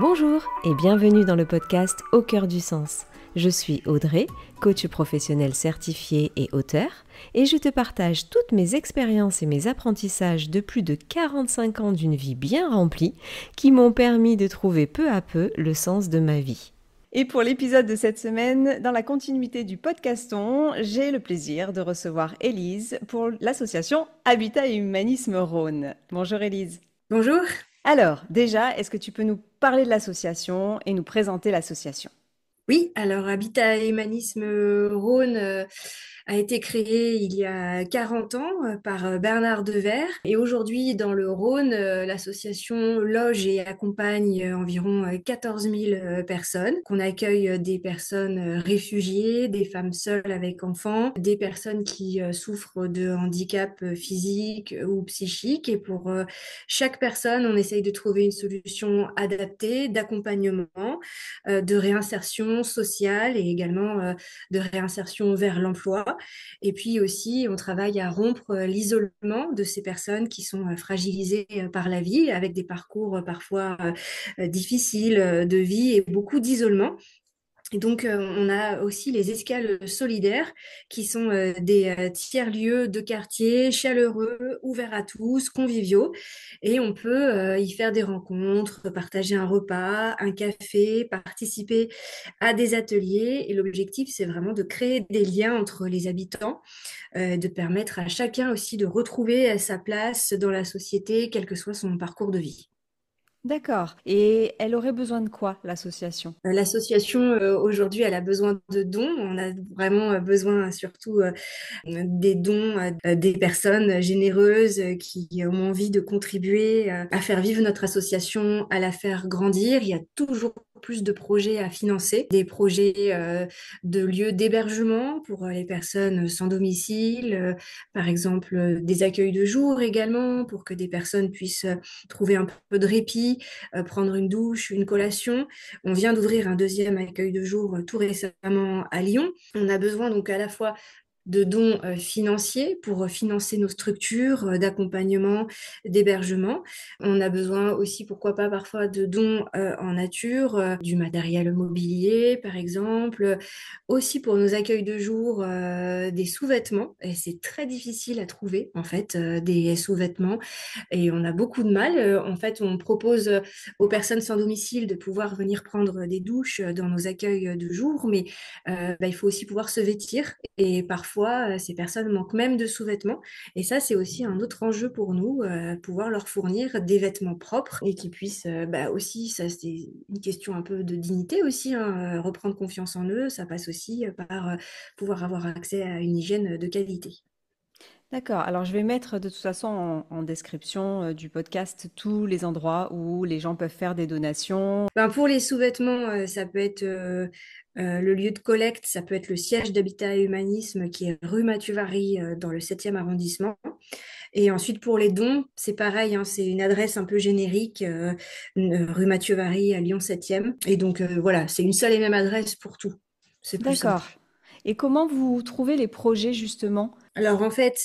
Bonjour et bienvenue dans le podcast Au cœur du sens. Je suis Audrey, coach professionnel certifié et auteur, et je te partage toutes mes expériences et mes apprentissages de plus de 45 ans d'une vie bien remplie qui m'ont permis de trouver peu à peu le sens de ma vie. Et pour l'épisode de cette semaine, dans la continuité du podcaston, j'ai le plaisir de recevoir Élise pour l'association Habitat et Humanisme Rhône. Bonjour Élise. Bonjour. Alors, déjà, est-ce que tu peux nous parler de l'association et nous présenter l'association? Oui, alors Habitat et Humanisme Rhône a été créé il y a 40 ans par Bernard Devers. Et aujourd'hui, dans le Rhône, l'association loge et accompagne environ 14 000 personnes, qu'on accueille des personnes réfugiées, des femmes seules avec enfants, des personnes qui souffrent de handicap physique ou psychique. Et pour chaque personne, on essaye de trouver une solution adaptée d'accompagnement, de réinsertion sociale et également de réinsertion vers l'emploi. Et puis aussi, on travaille à rompre l'isolement de ces personnes qui sont fragilisées par la vie, avec des parcours parfois difficiles de vie et beaucoup d'isolement. Et donc, on a aussi les escales solidaires qui sont des tiers-lieux de quartier chaleureux, ouverts à tous, conviviaux. Et on peut y faire des rencontres, partager un repas, un café, participer à des ateliers. Et l'objectif, c'est vraiment de créer des liens entre les habitants, de permettre à chacun aussi de retrouver sa place dans la société, quel que soit son parcours de vie. D'accord. Et elle aurait besoin de quoi, l'association? L'association, aujourd'hui, elle a besoin de dons. On a vraiment besoin surtout des dons des personnes généreuses qui ont envie de contribuer à faire vivre notre association, à la faire grandir. Il y a toujours plus de projets à financer, des projets de lieux d'hébergement pour les personnes sans domicile, par exemple des accueils de jour également pour que des personnes puissent trouver un peu de répit, prendre une douche, une collation. On vient d'ouvrir un deuxième accueil de jour tout récemment à Lyon. On a besoin donc à la fois de dons financiers pour financer nos structures d'accompagnement, d'hébergement. On a besoin aussi, pourquoi pas, parfois de dons en nature, du matériel mobilier, par exemple. Aussi pour nos accueils de jour, des sous-vêtements. Et c'est très difficile à trouver, en fait, des sous-vêtements. Et on a beaucoup de mal. En fait, on propose aux personnes sans domicile de pouvoir venir prendre des douches dans nos accueils de jour, mais il faut aussi pouvoir se vêtir. Et parfois, ces personnes manquent même de sous-vêtements. Et ça, c'est aussi un autre enjeu pour nous, pouvoir leur fournir des vêtements propres et qui puissent aussi, ça c'est une question un peu de dignité aussi, hein, reprendre confiance en eux, ça passe aussi par pouvoir avoir accès à une hygiène de qualité. D'accord. Alors, je vais mettre de toute façon en description du podcast tous les endroits où les gens peuvent faire des donations. Pour les sous-vêtements, ça peut être le lieu de collecte, ça peut être le siège d'Habitat et Humanisme qui est rue Mathieu Vary dans le 7e arrondissement. Et ensuite, pour les dons, c'est pareil, hein, c'est une adresse un peu générique, rue Mathieu Vary à Lyon 7e. Et donc, voilà, c'est une seule et même adresse pour tout. C'est plus D'accord. simple. Et comment vous trouvez les projets, justement? Alors en fait,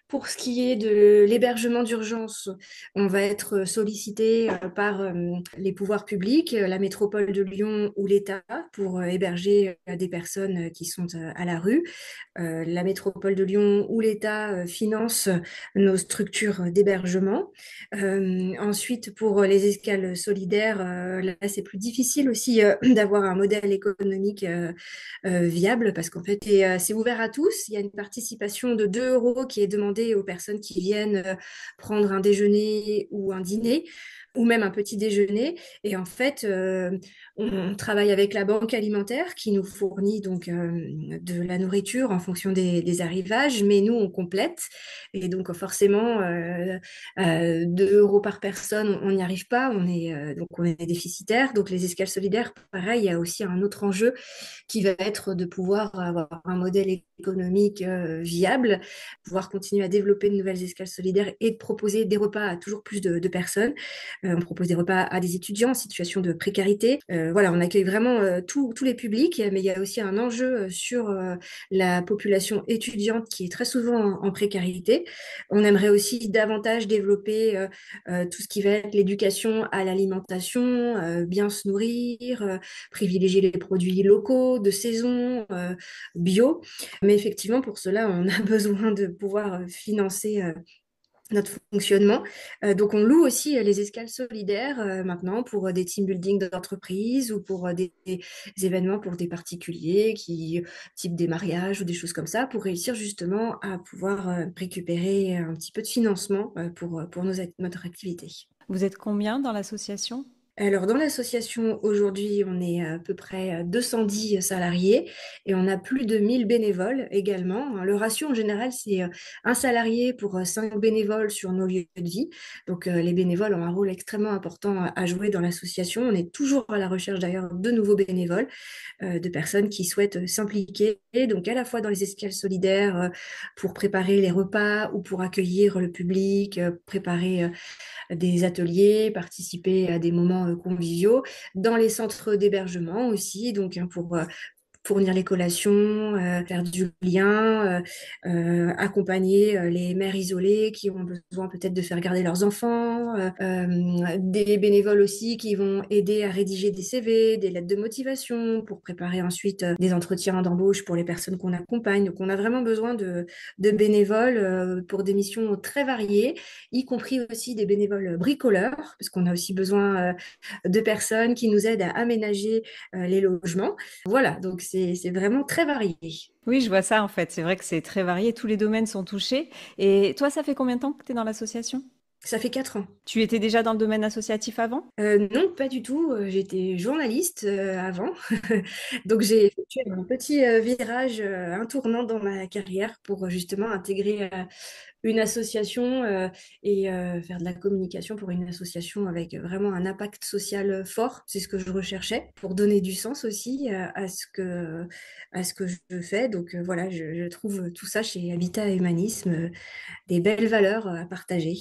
pour ce qui est de l'hébergement d'urgence, on va être sollicité par les pouvoirs publics, la métropole de Lyon ou l'État pour héberger des personnes qui sont à la rue. La métropole de Lyon ou l'État finance nos structures d'hébergement. Ensuite, pour les escales solidaires, là c'est plus difficile aussi d'avoir un modèle économique viable parce qu'en fait c'est ouvert à tous. Il y a une participation de 2 euros qui est demandée aux personnes qui viennent prendre un déjeuner ou un dîner ou même un petit déjeuner. Et en fait, on travaille avec la banque alimentaire qui nous fournit donc de la nourriture en fonction des arrivages, mais nous, on complète. Et donc, forcément, 2 euros par personne, on n'y arrive pas. Donc, on est déficitaire. Donc, les escales solidaires, pareil, il y a aussi un autre enjeu qui va être de pouvoir avoir un modèle économique viable, pouvoir continuer à développer de nouvelles escales solidaires et de proposer des repas à toujours plus de personnes. On propose des repas à des étudiants en situation de précarité. Voilà, on accueille vraiment tous les publics, mais il y a aussi un enjeu sur la population étudiante qui est très souvent en précarité. On aimerait aussi davantage développer tout ce qui va être l'éducation à l'alimentation, bien se nourrir, privilégier les produits locaux, de saison, bio. Mais effectivement, pour cela, on a besoin de pouvoir financer notre fonctionnement. Donc, on loue aussi les escales solidaires maintenant pour des team building d'entreprise ou pour des événements pour des particuliers type des mariages ou des choses comme ça, pour réussir justement à pouvoir récupérer un petit peu de financement pour notre activité. Vous êtes combien dans l'association? Alors, dans l'association, aujourd'hui, on est à peu près 210 salariés et on a plus de 1000 bénévoles également. Le ratio, en général, c'est un salarié pour 5 bénévoles sur nos lieux de vie. Donc, les bénévoles ont un rôle extrêmement important à jouer dans l'association. On est toujours à la recherche d'ailleurs de nouveaux bénévoles, de personnes qui souhaitent s'impliquer, donc à la fois dans les escales solidaires pour préparer les repas ou pour accueillir le public, préparer des ateliers, participer à des moments conviviaux, dans les centres d'hébergement aussi, donc pour fournir les collations, faire du lien, accompagner les mères isolées qui ont besoin peut-être de faire garder leurs enfants, des bénévoles aussi qui vont aider à rédiger des CV, des lettres de motivation pour préparer ensuite des entretiens d'embauche pour les personnes qu'on accompagne. Donc on a vraiment besoin de bénévoles pour des missions très variées, y compris aussi des bénévoles bricoleurs, parce qu'on a aussi besoin de personnes qui nous aident à aménager les logements. Voilà, donc c'est vraiment très varié. Oui, je vois ça en fait. C'est vrai que c'est très varié, tous les domaines sont touchés. Et toi, ça fait combien de temps que tu es dans l'association? Ça fait 4 ans. Tu étais déjà dans le domaine associatif avant? Non, pas du tout. J'étais journaliste avant. Donc j'ai effectué un petit virage, un tournant dans ma carrière pour justement intégrer une association et faire de la communication pour une association avec vraiment un impact social fort. C'est ce que je recherchais pour donner du sens aussi à ce que je fais. Donc voilà, je trouve tout ça chez Habitat Humanisme, des belles valeurs à partager.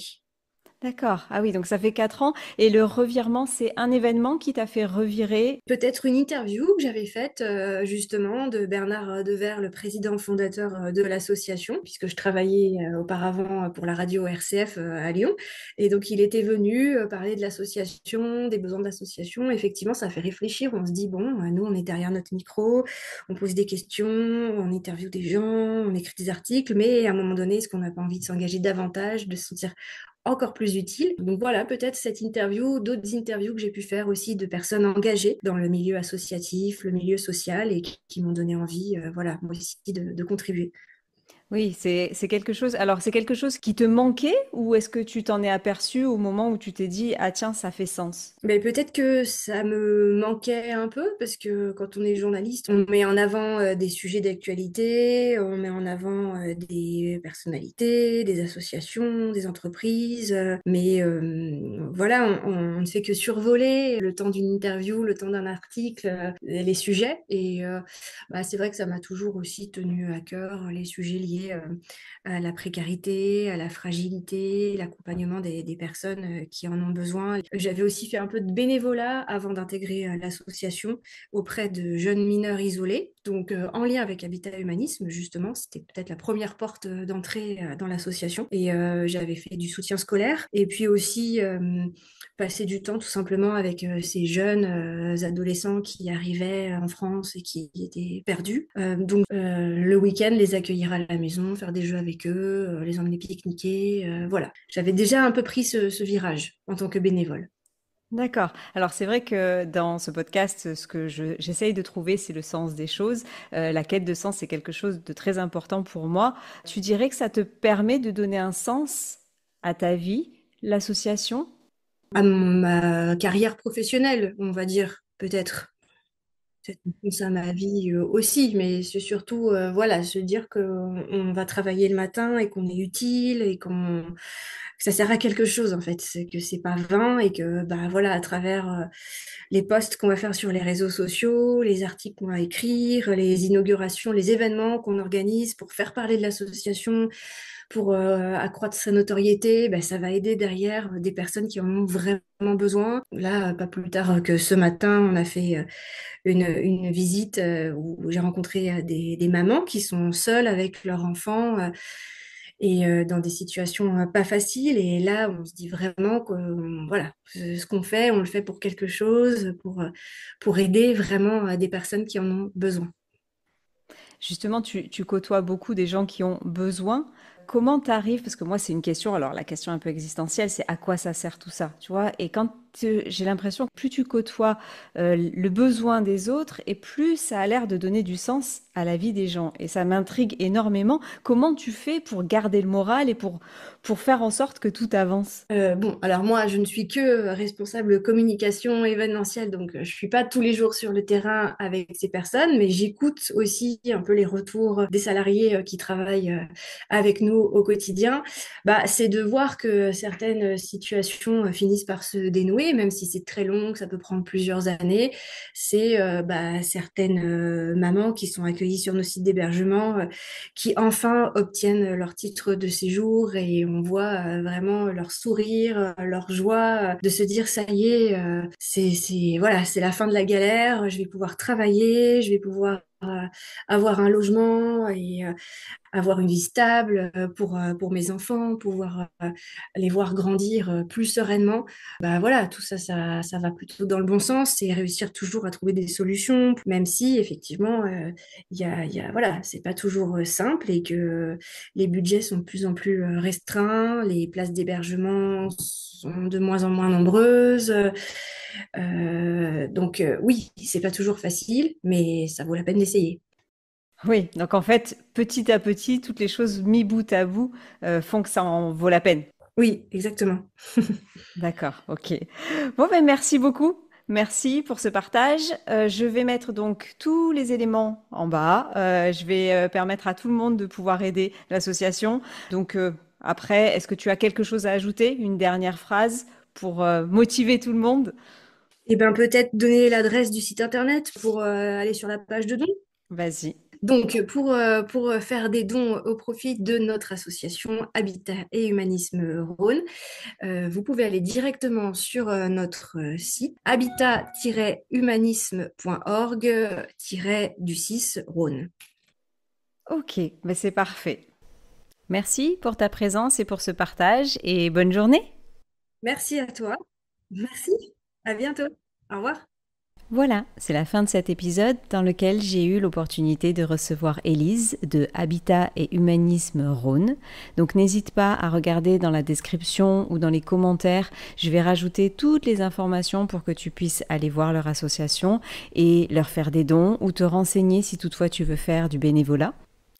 D'accord. Ah oui, donc ça fait 4 ans. Et le revirement, c'est un événement qui t'a fait revirer. Peut-être une interview que j'avais faite justement de Bernard Devers, le président fondateur de l'association, puisque je travaillais auparavant pour la radio RCF à Lyon. Et donc il était venu parler de l'association, des besoins de l'association. Effectivement, ça fait réfléchir. On se dit, bon, nous, on est derrière notre micro, on pose des questions, on interviewe des gens, on écrit des articles, mais à un moment donné, est-ce qu'on n'a pas envie de s'engager davantage, de se sentir encore plus utile. Donc voilà, peut-être cette interview, d'autres interviews que j'ai pu faire aussi de personnes engagées dans le milieu associatif, le milieu social et qui m'ont donné envie, voilà, moi aussi de contribuer. Oui, c'est quelque chose. Alors, c'est quelque chose qui te manquait ou est-ce que tu t'en es aperçu au moment où tu t'es dit, ah tiens, ça fait sens? Mais peut-être que ça me manquait un peu parce que quand on est journaliste, on met en avant des sujets d'actualité, on met en avant des personnalités, des associations, des entreprises, mais voilà, on ne fait que survoler le temps d'une interview, le temps d'un article, les sujets. Et bah, c'est vrai que ça m'a toujours aussi tenu à cœur les sujets liés à la précarité, à la fragilité, l'accompagnement des personnes qui en ont besoin. J'avais aussi fait un peu de bénévolat avant d'intégrer l'association auprès de jeunes mineurs isolés. Donc, en lien avec Habitat Humanisme, justement, c'était peut-être la première porte d'entrée dans l'association. Et j'avais fait du soutien scolaire. Et puis aussi, passer du temps tout simplement avec ces jeunes adolescents qui arrivaient en France et qui étaient perdus. Donc, le week-end, les accueillir à la maison, faire des jeux avec eux, les emmener pique-niquer. Voilà. J'avais déjà un peu pris ce virage en tant que bénévole. D'accord. Alors c'est vrai que dans ce podcast, ce que j'essaye de trouver, c'est le sens des choses. La quête de sens, c'est quelque chose de très important pour moi. Tu dirais que ça te permet de donner un sens à ta vie, l'association? À ma carrière professionnelle, on va dire, peut-être. Peut-être ça à ma vie aussi, mais c'est surtout voilà, se dire qu'on va travailler le matin et qu'on est utile et que ça sert à quelque chose en fait, c'est que c'est pas vain et que bah voilà, à travers les posts qu'on va faire sur les réseaux sociaux, les articles qu'on va écrire, les inaugurations, les événements qu'on organise pour faire parler de l'association, pour accroître sa notoriété, ben, ça va aider derrière des personnes qui en ont vraiment besoin. Là, pas plus tard que ce matin, on a fait une visite où j'ai rencontré des mamans qui sont seules avec leurs enfants et dans des situations pas faciles. Et là, on se dit vraiment que voilà, ce qu'on fait, on le fait pour quelque chose, pour aider vraiment des personnes qui en ont besoin. Justement, tu côtoies beaucoup des gens qui ont besoin. Comment tu arrives, parce que moi c'est une question, alors la question un peu existentielle, c'est à quoi ça sert tout ça, tu vois? Et quand j'ai l'impression que plus tu côtoies le besoin des autres, et plus ça a l'air de donner du sens à la vie des gens. Et ça m'intrigue énormément. Comment tu fais pour garder le moral et pour faire en sorte que tout avance? Bon, alors moi, je ne suis que responsable communication événementielle, donc je suis pas tous les jours sur le terrain avec ces personnes, mais j'écoute aussi un peu les retours des salariés qui travaillent avec nous au quotidien. Bah, c'est de voir que certaines situations finissent par se dénouer, même si c'est très long, que ça peut prendre plusieurs années. C'est bah, certaines mamans qui sont accueillies sur nos sites d'hébergement qui enfin obtiennent leur titre de séjour et on voit vraiment leur sourire, leur joie de se dire ça y est, voilà, c'est la fin de la galère, je vais pouvoir travailler, je vais pouvoir avoir un logement et avoir une vie stable pour mes enfants, pouvoir les voir grandir plus sereinement. Bah voilà, tout ça, ça va plutôt dans le bon sens et réussir toujours à trouver des solutions, même si effectivement, voilà, c'est pas toujours simple et que les budgets sont de plus en plus restreints, les places d'hébergement sont de moins en moins nombreuses. Donc oui, c'est pas toujours facile, mais ça vaut la peine d'essayer. Oui, donc en fait, petit à petit, toutes les choses mis bout à bout font que ça en vaut la peine. Oui, exactement. D'accord, ok. Bon, ben merci beaucoup. Merci pour ce partage. Je vais mettre donc tous les éléments en bas. Je vais permettre à tout le monde de pouvoir aider l'association. Donc après, est-ce que tu as quelque chose à ajouter, une dernière phrase pour motiver tout le monde? Et ben peut-être donner l'adresse du site internet pour aller sur la page de dons. Vas-y. Donc, pour faire des dons au profit de notre association Habitat et Humanisme Rhône, vous pouvez aller directement sur notre site habitat-humanisme.org-du 6 Rhône. Ok, ben c'est parfait. Merci pour ta présence et pour ce partage et bonne journée. Merci à toi. Merci. À bientôt. Au revoir. Voilà, c'est la fin de cet épisode dans lequel j'ai eu l'opportunité de recevoir Élise de Habitat et Humanisme Rhône. Donc n'hésite pas à regarder dans la description ou dans les commentaires, je vais rajouter toutes les informations pour que tu puisses aller voir leur association et leur faire des dons ou te renseigner si toutefois tu veux faire du bénévolat.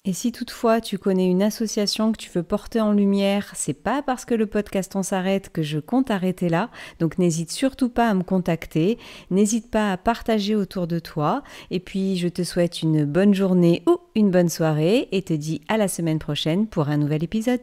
Et si toutefois tu connais une association que tu veux porter en lumière, c'est pas parce que le podcast On s'arrête que je compte arrêter là, donc n'hésite surtout pas à me contacter, n'hésite pas à partager autour de toi, et puis je te souhaite une bonne journée ou une bonne soirée et te dis à la semaine prochaine pour un nouvel épisode.